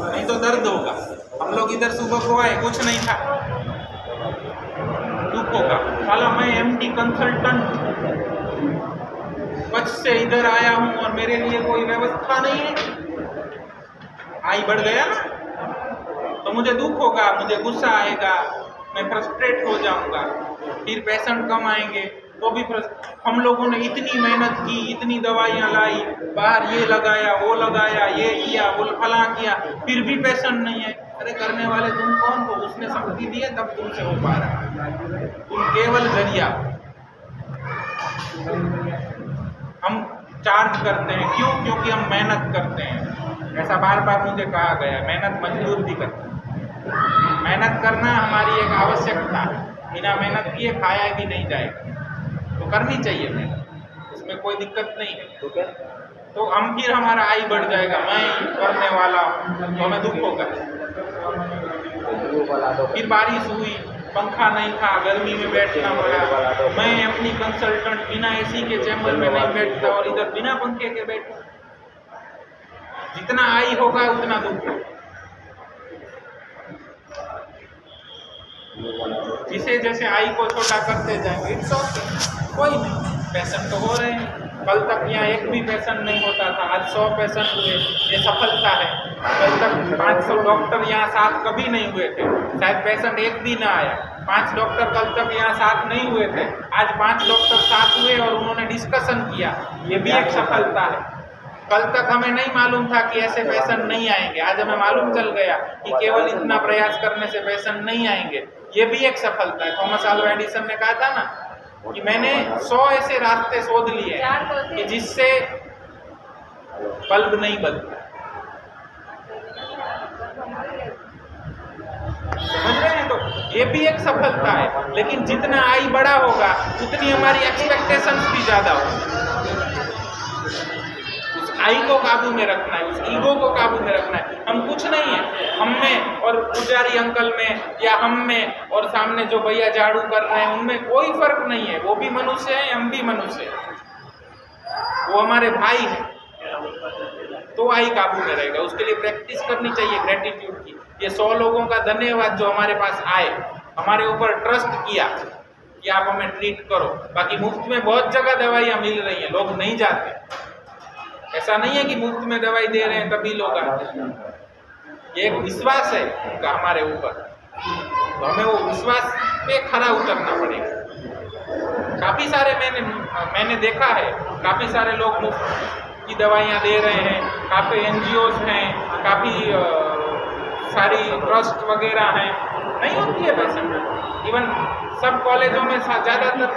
नहीं तो दर्द होगा। हम लोग इधर सुबह को आए, कुछ नहीं था, दुख होगा। साला मैं एमडी कंसल्टेंट कच्छ से इधर आया हूँ और मेरे लिए कोई व्यवस्था नहीं है, आई बढ़ गया ना, तो मुझे दुख होगा, मुझे गुस्सा आएगा, मैं फ्रस्ट्रेट हो जाऊंगा, फिर पेशेंट कम आएंगे तो भी हम लोगों ने इतनी मेहनत की, इतनी दवाइयाँ लाई, बाहर ये लगाया, वो लगाया, ये किया, वो फला किया, फिर भी पेशेंट नहीं है। अरे करने वाले तुम कौन हो? उसने शक्ति दी है तब तुमसे हो पा रहा है, तुम केवल जरिया। हम चार्ज करते हैं, क्यों? क्योंकि हम मेहनत करते हैं। ऐसा बार बार मुझे कहा गया, मेहनत मजदूर भी करते हैं। मेहनत करना हमारी एक आवश्यकता है, बिना मेहनत किए खाया भी नहीं जाएगा, तो करनी चाहिए मेहनत, उसमें कोई दिक्कत नहीं है। तो हम फिर हमारा आय बढ़ जाएगा, मैं करने वाला हूँ, तो हमें दुख होगा। फिर बारिश हुई, पंखा नहीं था, गर्मी में बैठना पड़ा, मैं अपनी कंसल्टेंट बिना एसी के चैम्बर में नहीं बैठता और इधर बिना पंखे के बैठा। जितना आय होगा उतना दुख होगा। जिसे जैसे आई को छोटा करते जाएंगे, कोई नहीं, पेशेंट तो हो रहे हैं। कल तक यहाँ एक भी पेशेंट नहीं होता था, आज 100 पेशेंट हुए, ये सफलता है। कल तक 500 डॉक्टर यहाँ साथ कभी नहीं हुए थे, शायद पेशेंट एक भी ना आया। 5 डॉक्टर कल तक यहाँ साथ नहीं हुए थे, आज 5 डॉक्टर साथ हुए और उन्होंने डिस्कशन किया, ये भी एक सफलता है। कल तक हमें नहीं मालूम था कि ऐसे पेशेंट नहीं आएंगे, आज हमें मालूम चल गया कि केवल इतना प्रयास करने से पेशेंट नहीं आएंगे, ये भी एक सफलता है। थॉमस अल्वा एडिसन ने कहा था ना कि मैंने 100 ऐसे रास्ते शोध लिए कि जिससे बल्ब नहीं बदलता। समझ रहे हैं? तो ये भी एक सफलता है, लेकिन जितना आय बड़ा होगा उतनी हमारी एक्सपेक्टेशंस भी ज्यादा होगी। उस आय को काबू में रखना है, उस ईगो को काबू में रखना है। हम कुछ नहीं है, हम में और पुजारी अंकल में या हम में और सामने जो भैया झाड़ू कर रहे हैं उनमें कोई फर्क नहीं है। वो भी मनुष्य है, हम भी मनुष्य हैं, वो हमारे भाई हैं। तो आय काबू में रहेगा, उसके लिए प्रैक्टिस करनी चाहिए ग्रेटिट्यूड की। ये 100 लोगों का धन्यवाद जो हमारे पास आए, हमारे ऊपर ट्रस्ट किया कि आप हमें ट्रीट करो। बाकी मुफ्त में बहुत जगह दवाइयाँ मिल रही हैं, लोग नहीं जाते। ऐसा नहीं है कि मुफ्त में दवाई दे रहे हैं तभी लोग आते हैं, ये एक विश्वास है उनका हमारे ऊपर, तो हमें वो विश्वास पे खरा उतरना पड़ेगा। काफ़ी सारे मैंने देखा है, काफ़ी सारे लोग मुफ्त की दवाइयाँ दे रहे हैं, काफ़ी NGOs हैं, काफ़ी सारी ट्रस्ट वगैरह हैं, नहीं होती है पेशेंट। इवन सब कॉलेजों में ज़्यादातर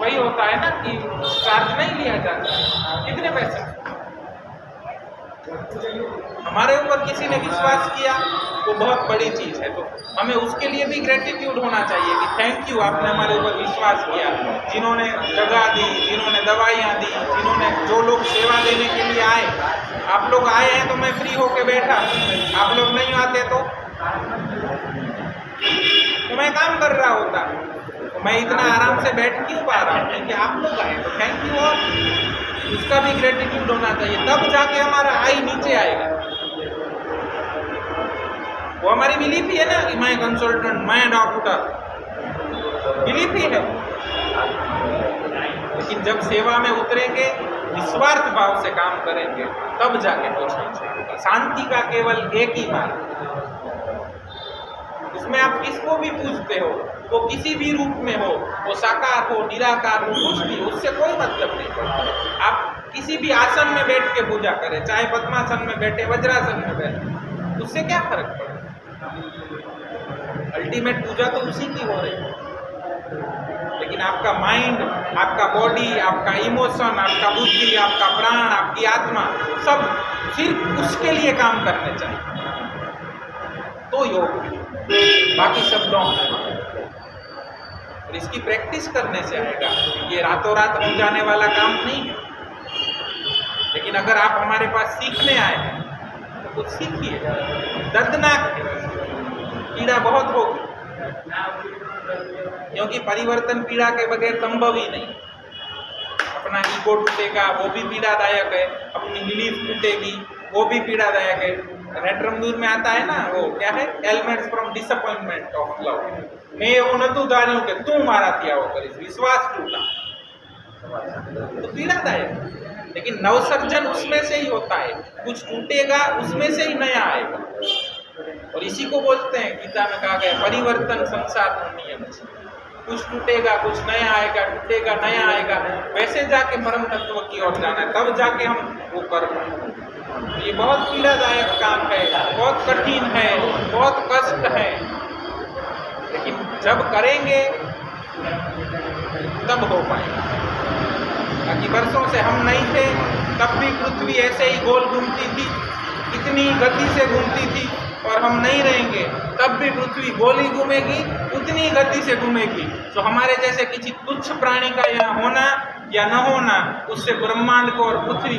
वही होता है ना कि चार्ज नहीं लिया जाता। कितने पैसे? हमारे ऊपर किसी ने विश्वास किया तो बहुत बड़ी चीज़ है, तो हमें उसके लिए भी ग्रेटिट्यूड होना चाहिए कि थैंक यू, आपने हमारे ऊपर विश्वास किया। जिन्होंने जगह दी, जिन्होंने दवाइयाँ दी, जिन्होंने जो लोग सेवा देने के लिए आए, आप लोग आए हैं तो मैं फ्री होके बैठा, आप लोग नहीं आते तो मैं काम कर रहा होता, तो मैं इतना आराम से बैठ क्यों पा रहा हूँ? क्योंकि आप लोग आए, तो थैंक यू। और उसका भी ग्रेटिट्यूड होना चाहिए, तब जाके हमारा आय नीचे आएगा। वो हमारी बिलीफ ही है ना कि मैं कंसल्टेंट, मैं डॉक्टर, बिलीफ ही है। लेकिन जब सेवा में उतरेंगे, निस्वार्थ भाव से काम करेंगे, तब जाके कुछ नहीं। शांति का केवल एक ही मार्ग, उसमें आप किसको भी पूजते हो, वो किसी भी रूप में हो, वो साकार हो, निराकार हो, कुछ भी, उससे कोई मतलब नहीं। आप किसी भी आसन में बैठ के पूजा करें, चाहे पद्मासन में बैठे, वज्रासन में बैठे, उससे क्या फर्क पड़े? अल्टीमेट पूजा तो उसी की हो रही है। लेकिन आपका माइंड, आपका बॉडी, आपका इमोशन, आपका बुद्धि, आपका प्राण, आपकी आत्मा, सब सिर्फ उसके लिए काम करने चाहिए, तो योग। बाकी सब डोंट। और इसकी प्रैक्टिस करने से आएगा, ये रातों रात हो जाने वाला काम नहीं है। लेकिन अगर आप हमारे पास सीखने आए हैं तो कुछ सीखिए। दर्दनाक है, पीड़ा बहुत होगी, क्योंकि परिवर्तन पीड़ा के बगैर संभव ही नहीं। अपना ईगो टूटेगा, वो भी पीड़ादायक है, अपनी बिलीफ टूटेगी, वो भी पीड़ादायक है। नेत्रमूर में आता है ना, वो क्या है, elements from disappointment of love. मैं એવું નતું ધાર્યું કે તું મારાથી આવો કરીશ, વિશ્વાસ તૂટા तो पीड़ादायक। लेकिन नवसर्जन उसमें से ही होता है, कुछ टूटेगा उसमें से ही नया आएगा। और इसी को बोलते हैं, गीता में कहा गया परिवर्तन संसार का नियम है। कुछ टूटेगा कुछ नया आएगा, टूटेगा नया आएगा, वैसे जाके परम तत्व की ओर जाना है, तब जाके हम वो कर पाएंगे। ये बहुत पीड़ादायक काम है, बहुत कठिन है, बहुत कष्ट है, लेकिन जब करेंगे तब हो पाएगा। बाकी वर्षों से हम नहीं थे, तब भी पृथ्वी ऐसे ही गोल घूमती थी, इतनी गति से घूमती थी, और हम नहीं रहेंगे तब भी पृथ्वी गोली घूमेगी, उतनी गति से घूमेगी। तो हमारे जैसे किसी तुच्छ प्राणी का यहाँ होना या न होना, उससे ब्रह्मांड को और पृथ्वी